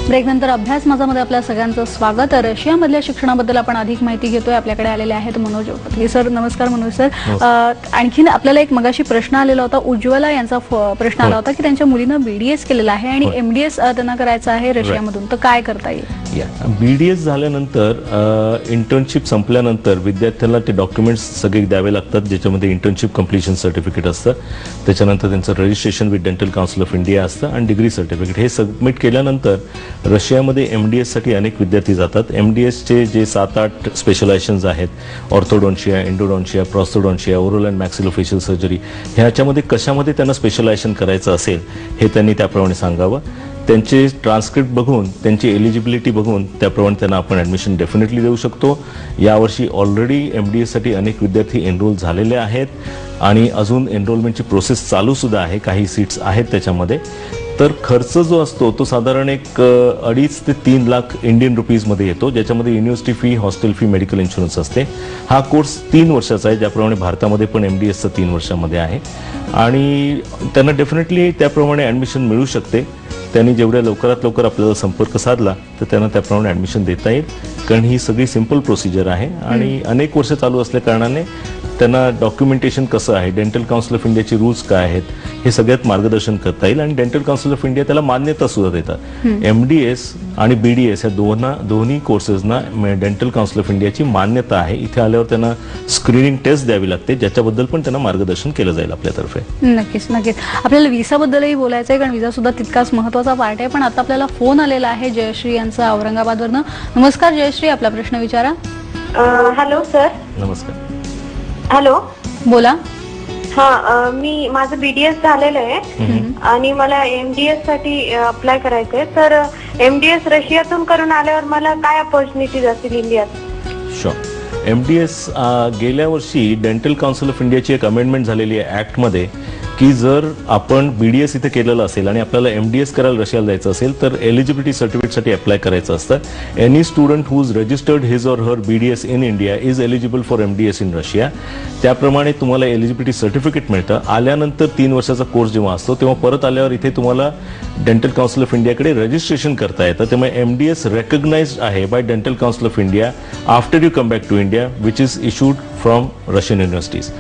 ब्रेकनंतर अभ्यास माझामध्ये आपल्या सगळ्यांचं स्वागत. रशियामधल्या शिक्षणाबद्दल आपण अधिक माहिती घेतोय. आपल्याकडे आलेले आहेत मनोज उपतगे सर. नमस्कार मनोज सर. आणखीन आपल्याला एक मगाशी प्रश्न आलेला होता, उज्ज्वला यांचा प्रश्न आला होता की त्यांच्या मुलीनं बीडीएस केलेला आहे आणि एमडीएस त्यांना करायचं आहे रशियामधून, तर काय करता येईल? बीडीएस झाल्यानंतर इंटर्नशिप संपल्यानंतर विद्यार्थ्याला ते डॉक्युमेंट्स सगळे द्यावे लागतात, ज्याच्यामध्ये इंटर्नशिप कंप्लीशन सर्टिफिकेट असतं, त्याच्यानंतर त्यांचं registration with dental council of India असतं आणि डिग्री सर्टिफिकेट. हे सबमिट केल्यानंतर रशियामध्ये एमडीएस साठी अनेक विद्यार्थी जातात. एमडीएसचे जे 7-8 स्पेशलायझेशन्स आहेत, ऑर्थोडॉन्शिया, एंडोडॉन्शिया, प्रॉस्थोडॉन्शिया, ओरल अँड मॅक्सिलोफेशियल सर्जरी, ह्याच्यामध्ये कशामध्ये त्यांना स्पेशलायझेशन करायचं असेल हे त्यांनी त्याप्रमाणे सांगावं. त्यांचे ट्रान्सक्रिप्ट बघून, त्यांची एलिजिबिलिटी बघून त्याप्रमाणे त्यांना आपण ॲडमिशन डेफिनेटली देऊ शकतो. यावर्षी ऑलरेडी एमडीएससाठी अनेक विद्यार्थी एनरोल झालेले आहेत आणि अजून एनरोलमेंटची प्रोसेस चालूसुद्धा आहे. काही सीट्स आहेत त्याच्यामध्ये. तर खर्च जो असतो तो साधारण एक 2.5 ते 3 लाख इंडियन रुपीजमध्ये येतो, ज्याच्यामध्ये university fee, hostel fee, medical insurance असते. हा कोर्स 3 वर्षाचा आहे, ज्याप्रमाणे भारतामध्ये पण एमडीएसचा 3 वर्षामध्ये आहे आणि त्यांना डेफिनेटली त्याप्रमाणे ॲडमिशन मिळू शकते. त्यांनी जेवढ्या लवकरात लवकर आपल्याला संपर्क साधला तर त्यांना त्याप्रमाणे ॲडमिशन देता येईल, कारण ही सगळी सिंपल प्रोसिजर आहे आणि अनेक वर्ष चालू असल्या कारणाने त्यांना डॉक्युमेंटेशन कसं आहे, डेंटल काउन्सिल ऑफ इंडियाचे रूल्स काय आहेत हे सगळ्यात मार्गदर्शन करता येईल आणि डेंटल काउन्सिल ऑफ इंडिया त्याला मान्यता सुद्धा देतात. एमडीएस आणि बीडीएस या दोन्ही कोर्सेसना डेंटल काउन्सिल ऑफ इंडियाची मान्यता आहे. इथे आल्यावर त्यांना स्क्रीनिंग टेस्ट द्यावी लागते, ज्याच्याबद्दल पण त्यांना मार्गदर्शन केलं जाईल आपल्यातर्फे. नक्कीच नक्कीच. आपल्याला व्हिसाबद्दलही बोलायचं आहे, कारण व्हिसा सुद्धा तितकाच महत्त्वाचा पार्ट आहे. पण आता आपल्याला फोन आलेला आहे जयश्री यांचा औरंगाबादवरनं. नमस्कार जयश्री, आपला प्रश्न विचारा. Hello sir. नमस्कार. हॅलो, बोला. मी माझं बीडीएस झालेलं आहे आणि मला एमडीएस साठी अप्लाय करायचंय. तर एमडीएस रशियातून करून आल्यावर मला काय अपॉर्च्युनिटीज असतील इंडियात? शुअर. एमडीएस गेल्या वर्षी डेंटल काउन्सिल ऑफ इंडियाची एक अमेंडमेंट झालेली आहे ऍक्टमध्ये की जर आपण बीडीएस इथे केलेलं असेल आणि आपल्याला एमडीएस करायला रशियाला जायचं असेल तर एलिजिबिलिटी सर्टिफिकेटसाठी अप्लाय करायचं असतं. Any student who is registered his or her BDS in India is eligible for MDS in Russia. त्याप्रमाणे तुम्हाला एलिजिबिलिटी सर्टिफिकेट मिळतं. आल्यानंतर 3 वर्षाचा कोर्स जेव्हा असतो तेव्हा परत आल्यावर इथे तुम्हाला डेंटल काउन्सिल ऑफ इंडियाकडे रजिस्ट्रेशन करता येतं. त्यामुळे एमडीएस रेकग्नाइज्ड आहे by dental council of India after you come back to India which is issued from Russian universities.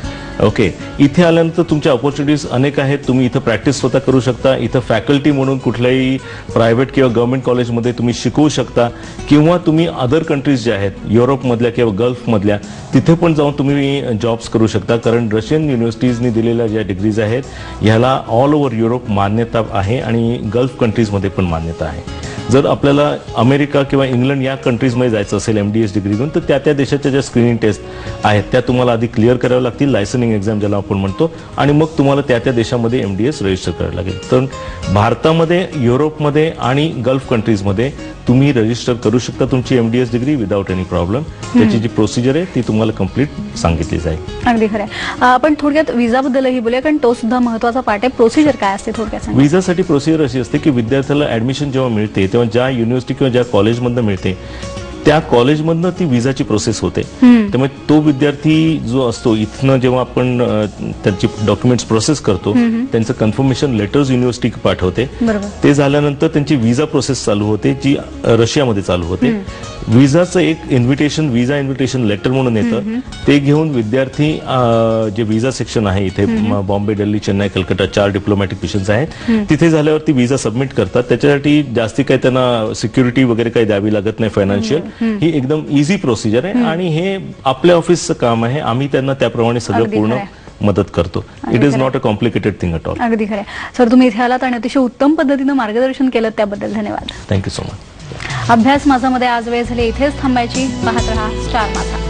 Okay. इथे आल्यानंतर तुमच्या ऑपॉर्च्युनिटीज अनेक आहेत. तुम्ही इथं प्रॅक्टिस स्वतः करू शकता. इथं फॅकल्टी म्हणून कुठल्याही प्रायव्हेट किंवा गव्हर्नमेंट कॉलेजमध्ये तुम्ही शिकवू शकता किंवा तुम्ही अदर कंट्रीज ज्या आहेत युरोपमधल्या किंवा गल्फमधल्या तिथे पण जाऊन तुम्ही जॉब्स करू शकता, कारण रशियन युनिव्हर्सिटीजनी दिलेल्या ज्या डिग्रीज आहेत ह्याला ऑल ओव्हर युरोप मान्यता आहे आणि गल्फ कंट्रीजमध्ये पण मान्यता आहे. जर आपल्याला अमेरिका किंवा इंग्लंड या कंट्रीजमध्ये जायचं असेल एमडीएस डिग्री घेऊन तर त्या देशाच्या ज्या स्क्रीनिंग टेस्ट आहेत त्या तुम्हाला आधी क्लिअर कराव्या लागतील, लायसनिंग एक्झाम ज्याला आपण म्हणतो, आणि मग तुम्हाला त्या देशामध्ये एमडीएस रजिस्टर करावं लागेल. तर भारतामध्ये, युरोपमध्ये आणि गल्फ कंट्रीजमध्ये तुम्ही रजिस्टर करू शकता तुमची MDS degree without any problem. त्याची जी प्रोसिजर आहे ती तुम्हाला कंप्लीट सांगितली जाईल. अगदी खरं आहे. आपण थोडक्यात व्हिसाबद्दलही बोलूया, कारण तो सुद्धा महत्त्वाचा पार्ट आहे. प्रोसिजर काय असते थोडक्यात? व्हिसासाठी प्रोसिजर अशी असते की विद्यार्थ्याला ऍडमिशन जेव्हा मिळते तेव्हा ज्या युनिव्हर्सिटी किंवा ज्या कॉलेजमधनं मिळते त्या कॉलेजमधनं ती व्हिसाची प्रोसेस होते. त्यामुळे तो विद्यार्थी जो असतो इथनं जेव्हा आपण त्याची डॉक्युमेंट्स प्रोसेस करतो त्यांचं कन्फर्मेशन लेटर्स युनिव्हर्सिटी पाठवते. ते झाल्यानंतर त्यांची व्हिसा प्रोसेस चालू होते जी रशियामध्ये चालू होते. व्हिसाचं एक व्हिसा इन्व्हिटेशन लेटर म्हणून येतं. ते घेऊन विद्यार्थी जे व्हिसा सेक्शन आहे इथे बॉम्बे, दिल्ली, चेन्नई, कलकत्ता 4 डिप्लोमॅटिक मिशन्स आहेत तिथे झाल्यावरती व्हिसा सबमिट करतात. त्याच्यासाठी जास्ती काही त्यांना सिक्युरिटी वगैरे काही द्यावी लागत नाही, फायनान्शियल. ही एकदम इझी प्रोसिजर आहे आणि हे आपल्या ऑफिसचं काम आहे. आम्ही त्यांना त्याप्रमाणे सगळं पूर्ण मदत करतो. It is not a complicated thing at all. अगदी खरं. सर, तुम्ही इथे आलात आणि अतिशय उत्तम पद्धतीनं मार्गदर्शन केलं त्याबद्दल धन्यवाद. Thank you so much. अभ्यास माझामध्ये आज वेळ झाली इथेच थांबायची. पाहत रहा स्टार माझा.